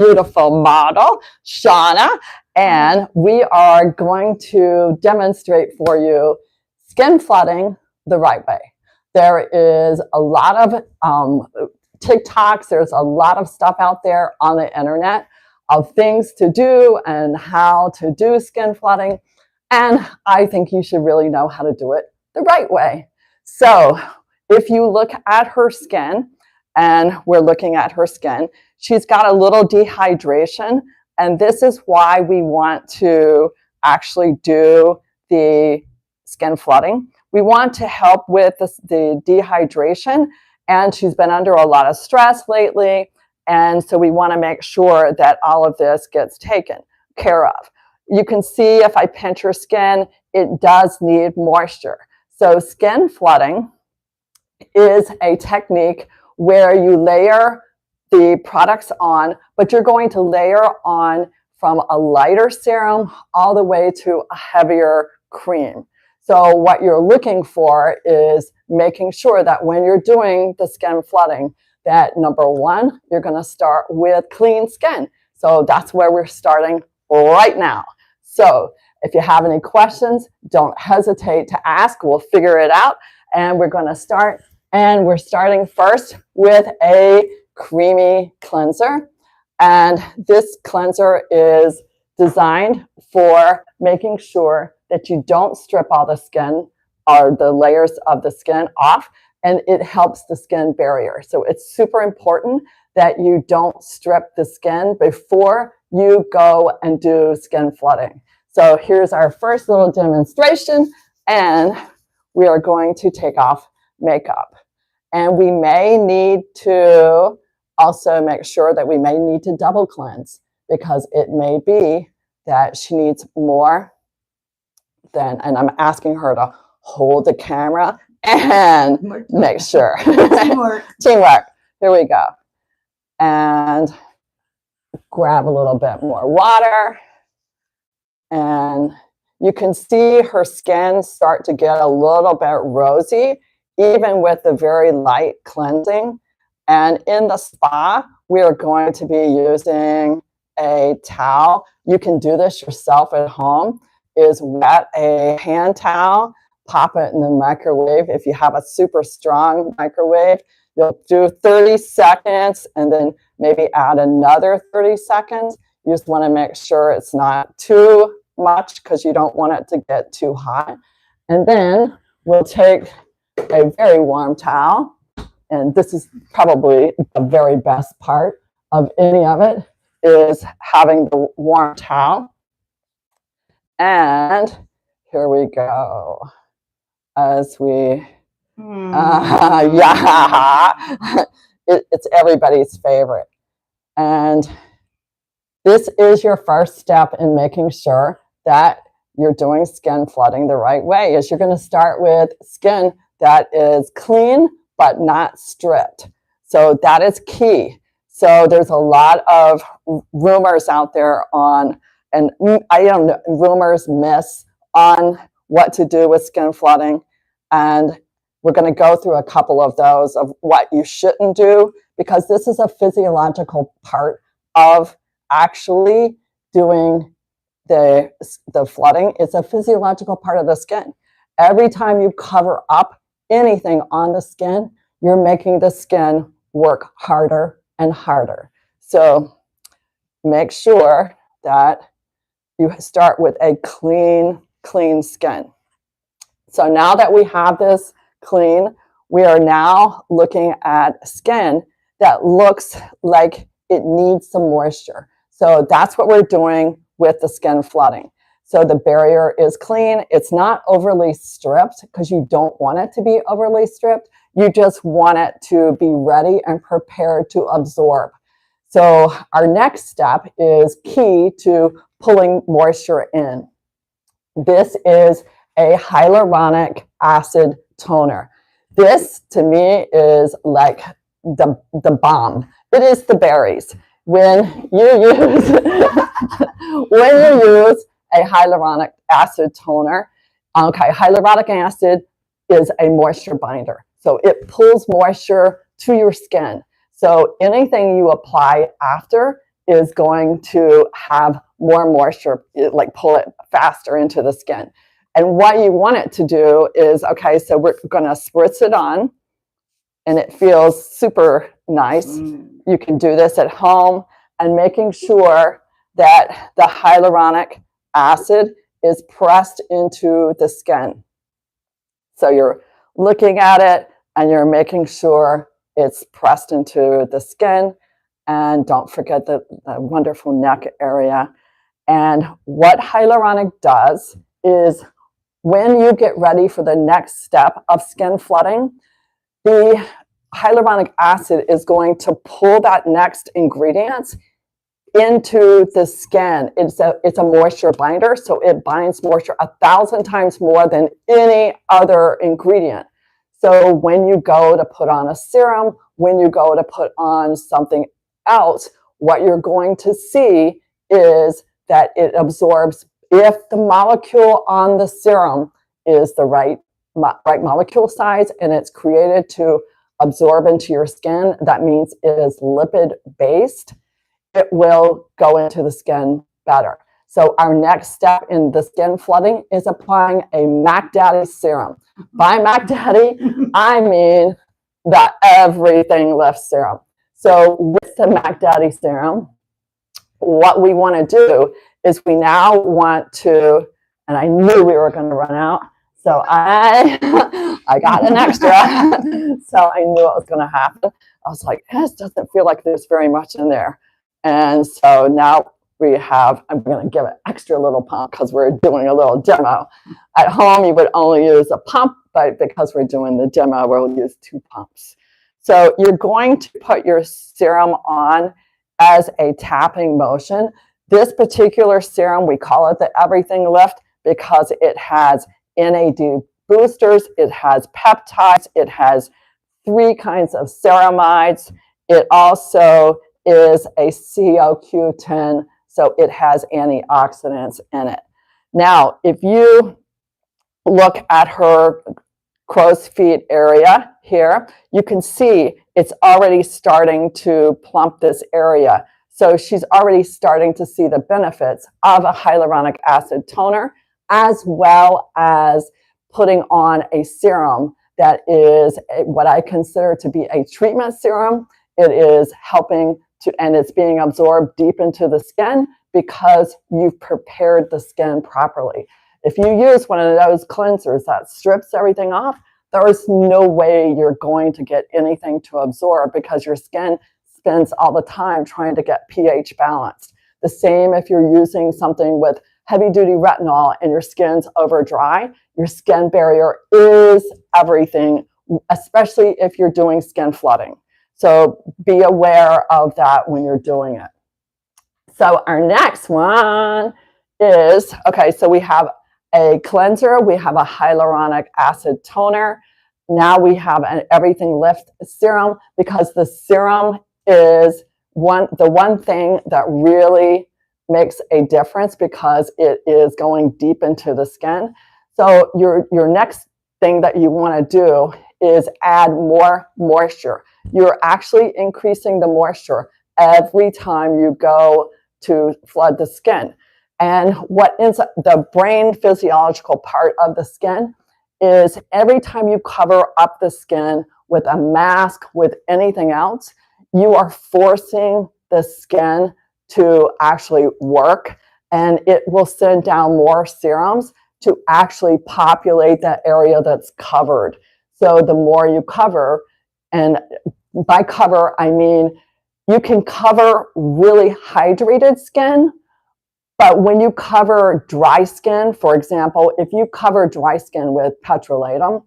beautiful model, Shauna, and we are going to demonstrate for you skin flooding the right way. There is a lot of TikToks, there's a lot of stuff out there on the internet of things to do and how to do skin flooding, and I think you should really know how to do it the right way. So if you look at her skin, and we're looking at her skin, she's got a little dehydration, and this is why we want to actually do the skin flooding. We want to help with the dehydration, and she's been under a lot of stress lately, and so we want to make sure that all of this gets taken care of. You can see if I pinch her skin, it does need moisture. So skin flooding is a technique where you layer the products on, but you're going to layer on from a lighter serum all the way to a heavier cream. So what you're looking for is making sure that when you're doing the skin flooding, that number one, you're going to start with clean skin. So that's where we're starting right now. So if you have any questions, don't hesitate to ask. We'll figure it out, and we're going to start. And we're starting first with a creamy cleanser. And this cleanser is designed for making sure that you don't strip all the skin or the layers of the skin off, and it helps the skin barrier. So it's super important that you don't strip the skin before you go and do skin flooding. So here's our first little demonstration, and we are going to take off makeup. And we may need to also make sure that we may need to double cleanse, because it may be that she needs more than, and I'm asking her to hold the camera and make sure. Teamwork. Teamwork. Here we go. And grab a little bit more water. And you can see her skin start to get a little bit rosy, even with the very light cleansing. And in the spa, we are going to be using a towel. You can do this yourself at home. Is wet a hand towel, pop it in the microwave. If you have a super strong microwave, you'll do 30 seconds and then maybe add another 30 seconds. You just want to make sure it's not too much, because you don't want it to get too hot. And then we'll take a very warm towel, and this is probably the very best part of any of it, is having the warm towel. And here we go, as we it's everybody's favorite. And this is your first step in making sure that you're doing skin flooding the right way. Is you're going to start with skin that is clean but not stripped. So that is key. So there's a lot of rumors out there on, and I don't know, rumors, myths on what to do with skin flooding. And we're going to go through a couple of those of what you shouldn't do, because this is a physiological part of actually doing the flooding. It's a physiological part of the skin. Every time you cover up anything on the skin, you're making the skin work harder and harder. So make sure that you start with a clean skin. So now that we have this clean, we are now looking at skin that looks like it needs some moisture. So that's what we're doing with the skin flooding. So the barrier is clean. It's not overly stripped, because you don't want it to be overly stripped. You just want it to be ready and prepared to absorb. So our next step is key to pulling moisture in. This is a hyaluronic acid toner. This, to me, is like the bomb. It is the berries. When you use a hyaluronic acid toner, hyaluronic acid is a moisture binder. So it pulls moisture to your skin. So anything you apply after is going to have more moisture, like pull it faster into the skin. And what you want it to do is, okay, so we're going to spritz it on, and it feels super nice. You can do this at home, and making sure that the hyaluronic acid is pressed into the skin. So you're looking at it and you're making sure it's pressed into the skin. And don't forget the wonderful neck area. And what hyaluronic does is, when you get ready for the next step of skin flooding, the hyaluronic acid is going to pull that next ingredient into the skin. It's a moisture binder, so it binds moisture 1,000 times more than any other ingredient. So when you go to put on a serum, when you go to put on something else, what you're going to see is that it absorbs, if the molecule on the serum is the right molecule size and it's created to absorb into your skin, that means it is lipid based, it will go into the skin better. So our next step in the skin flooding is applying a Mac Daddy serum. By Mac Daddy, I mean the Everything Lift serum. So with the Mac Daddy serum, what we want to do is we now want to, and I knew we were going to run out, so I got an extra. So I knew it was going to happen. I was like, this doesn't feel like there's very much in there. And so now we have, I'm going to give it extra little pump because we're doing a little demo. At home, you would only use a pump, but because we're doing the demo, we'll use 2 pumps. So you're going to put your serum on as a tapping motion. This particular serum, we call it the Everything Lift because it has NAD boosters, it has peptides, it has 3 kinds of ceramides. It also is a CoQ10, so it has antioxidants in it. Now, if you look at her crow's feet area here, you can see it's already starting to plump this area. So she's already starting to see the benefits of a hyaluronic acid toner, as well as putting on a serum that is what I consider to be a treatment serum. It is helping to, and it's being absorbed deep into the skin because you've prepared the skin properly. If you use one of those cleansers that strips everything off, there is no way you're going to get anything to absorb because your skin spends all the time trying to get pH balanced. The same if you're using something with heavy-duty retinol and your skin's over dry, your skin barrier is everything, especially if you're doing skin flooding. So be aware of that when you're doing it. So our next one is, okay, so we have a cleanser, we have a hyaluronic acid toner. Now we have an Everything Lift serum because the serum is the one thing that really makes a difference because it is going deep into the skin. So your next thing that you want to do is add more moisture. You're actually increasing the moisture every time you go to flood the skin. And what is the brain physiological part of the skin is every time you cover up the skin with a mask, with anything else, you are forcing the skin to actually work, and it will send down more serums to actually populate that area that's covered. So the more you cover, and by cover, I mean you can cover really hydrated skin, but when you cover dry skin, for example, if you cover dry skin with petrolatum,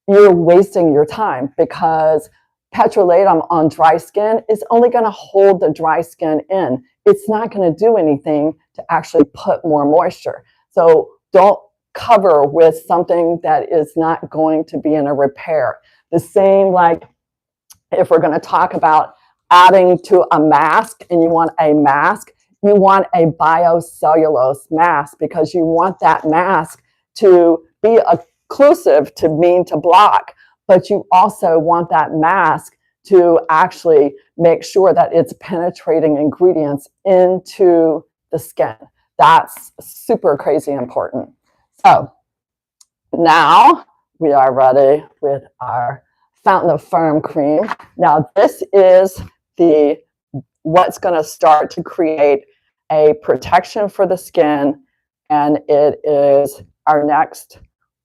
you're wasting your time because petrolatum on dry skin is only going to hold the dry skin in. It's not going to do anything to actually put more moisture. So don't cover with something that is not going to be in a repair. The same, like if we're going to talk about adding to a mask and you want a mask, you want a biocellulose mask because you want that mask to be occlusive, to mean to block, but you also want that mask to actually make sure that it's penetrating ingredients into the skin. That's super crazy important. So now we are ready with our Fountain of Firm cream. Now this is what's going to start to create a protection for the skin, and it is our next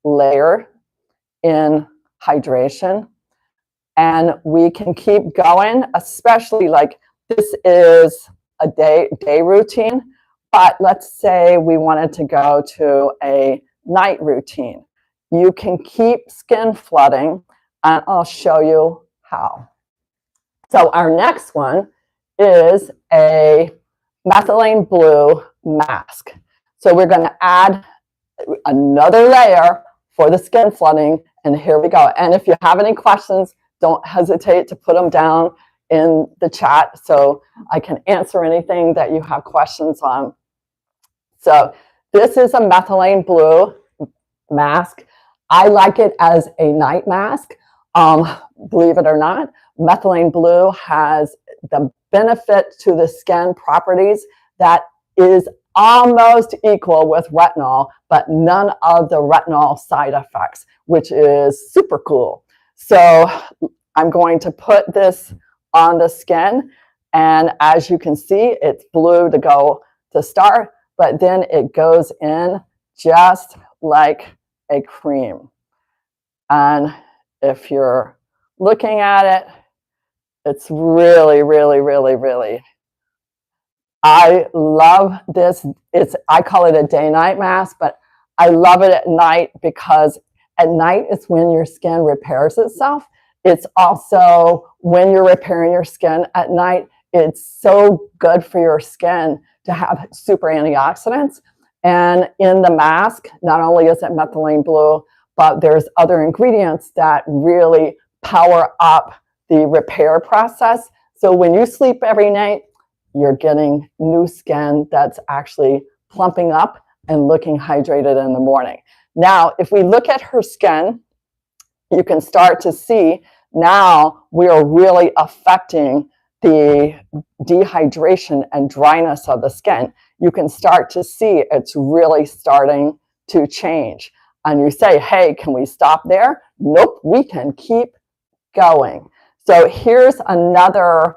layer in hydration. And we can keep going, especially like this is a day routine, but let's say we wanted to go to a night routine. You can keep skin flooding, and I'll show you how. So our next one is a methylene blue mask. So we're going to add another layer for the skin flooding, and here we go. And if you have any questions, don't hesitate to put them down in the chat so I can answer anything that you have questions on. So this is a methylene blue mask. I like it as a night mask. Believe it or not, methylene blue has the benefit to the skin properties that is almost equal with retinol, but none of the retinol side effects, which is super cool. So I'm going to put this on the skin, and as you can see, it's blue to start, but then it goes in just like a cream. And if you're looking at it, it's really, really, really, really, I love this. I call it a day-night mask, but I love it at night because at night is when your skin repairs itself. It's also when you're repairing your skin at night, it's so good for your skin to have super antioxidants. And in the mask, not only is it methylene blue, but there's other ingredients that really power up the repair process. So when you sleep every night, you're getting new skin that's actually plumping up and looking hydrated in the morning. Now, if we look at her skin, you can start to see now we are really affecting the dehydration and dryness of the skin. You can start to see it's really starting to change. And you say, hey, can we stop there? Nope, we can keep going. So here's another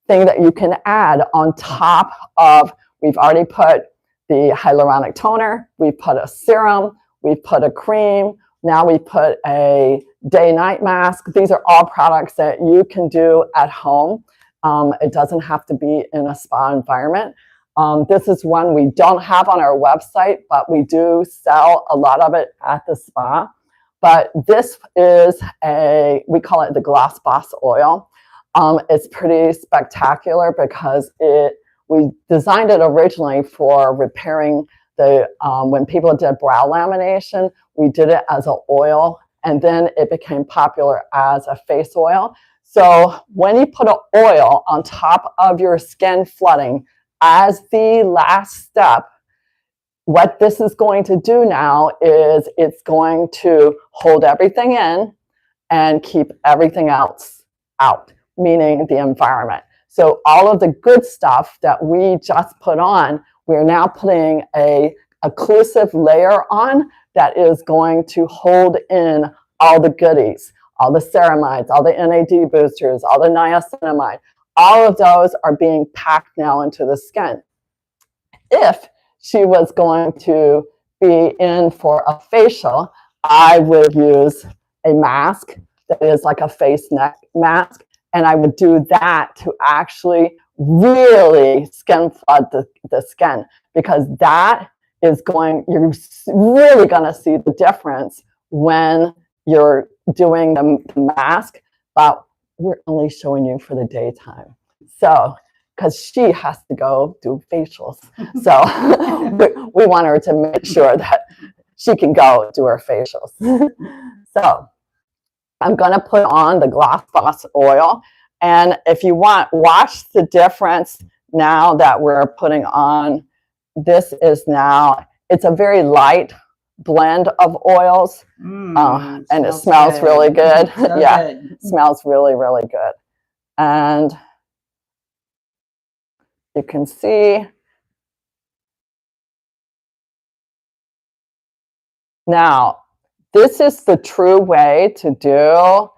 thing that you can add on top of, we've already put the hyaluronic toner, we put a serum, we put a cream, now we put a day-night mask. These are all products that you can do at home. It doesn't have to be in a spa environment. This is one we don't have on our website, but we do sell a lot of it at the spa. But this is we call it the Gloss Boss oil. It's pretty spectacular because we designed it originally for repairing when people did brow lamination, we did it as an oil, and then it became popular as a face oil. So when you put an oil on top of your skin flooding as the last step, what this is going to do now is it's going to hold everything in and keep everything else out, meaning the environment. So all of the good stuff that we just put on, we're now putting a occlusive layer on that is going to hold in all the goodies, all the ceramides, all the NAD boosters, all the niacinamide. All of those are being packed now into the skin. If she was going to be in for a facial, I would use a mask that is like a face neck mask, and I would do that to actually really skin flood the skin, because that is you're really going to see the difference when you're doing the mask, but we're only showing you for the daytime. So, because she has to go do facials. So we want her to make sure that she can go do her facials. So I'm going to put on the Gloss Boss oil. And if you want, watch the difference now that we're putting on. This is now, it's a very light blend of oils. And it smells really good. Yeah, it smells really, really good. And you can see now, this is the true way to do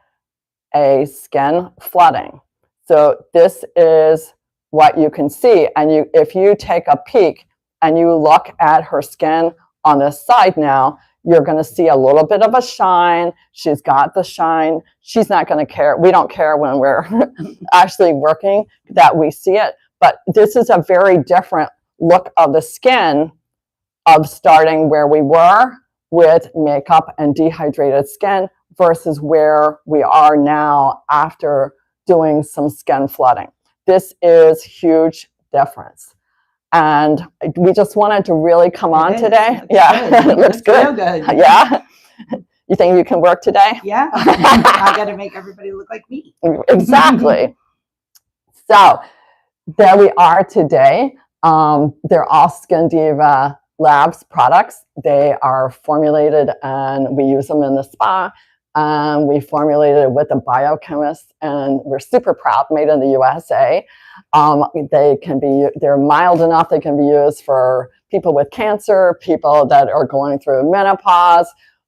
a skin flooding. So this is what you can see. And if you take a peek and you look at her skin on this side now, you're going to see a little bit of a shine. She's got the shine. She's not going to care. We don't care when we're actually working that we see it. But this is a very different look of the skin of starting where we were with makeup and dehydrated skin versus where we are now after doing some skin flooding. This is huge difference. And we just wanted to really come on today. Yeah, it looks good. Good. Yeah. You think you can work today? Yeah. I got to make everybody look like me. Exactly. So there we are today. They're all Skin Diva Labs products. They are formulated and we use them in the spa. We formulated it with a biochemist and we're super proud, made in the USA. They're mild enough, they can be used for people with cancer, people that are going through menopause,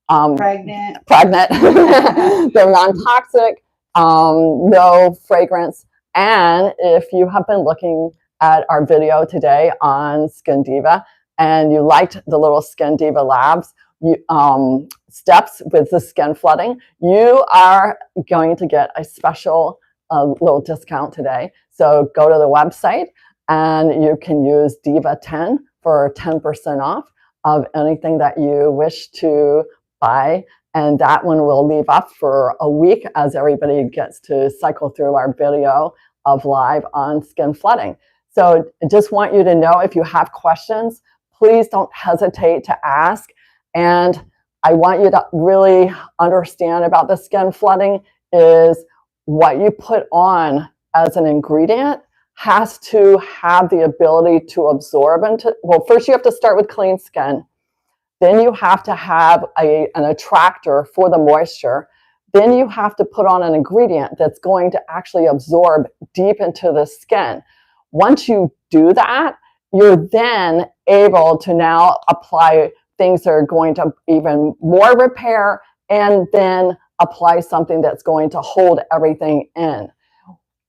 Pregnant. They're non-toxic, no fragrance. And if you have been looking at our video today on Skin Diva and you liked the little Skin Diva Labs steps with the skin flooding, you are going to get a special little discount today. So go to the website and you can use Diva 10 for 10% off of anything that you wish to buy. And that one will leave up for a week as everybody gets to cycle through our video of live on skin flooding. So I just want you to know, if you have questions, please don't hesitate to ask. And I want you to really understand about the skin flooding is what you put on as an ingredient has to have the ability to absorb into, well, first you have to start with clean skin. Then you have to have an attractor for the moisture. Then you have to put on an ingredient that's going to actually absorb deep into the skin. Once you do that, you're then able to now apply things that are going to even more repair and then apply something that's going to hold everything in.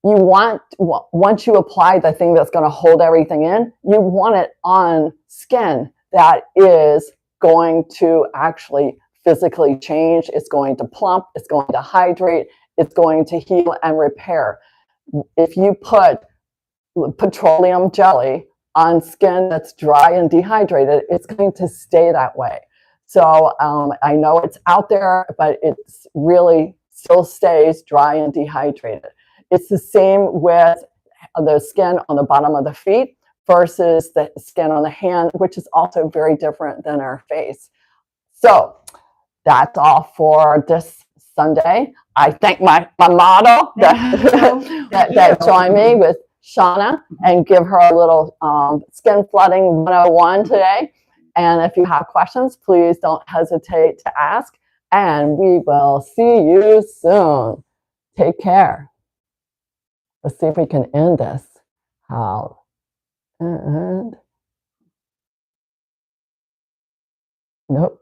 You want, once you apply the thing that's going to hold everything in, you want it on skin that is going to actually physically change. It's going to plump, it's going to hydrate, it's going to heal and repair. If you put petroleum jelly on skin that's dry and dehydrated, it's going to stay that way. So I know it's out there, but it's really still stays dry and dehydrated. It's the same with the skin on the bottom of the feet versus the skin on the hand, which is also very different than our face. So that's all for this Sunday. I thank my model that joined me with Shauna and give her a little skin flooding 101 today. And if you have questions, please don't hesitate to ask. And we will see you soon. Take care. Let's see if we can end this. How? And nope.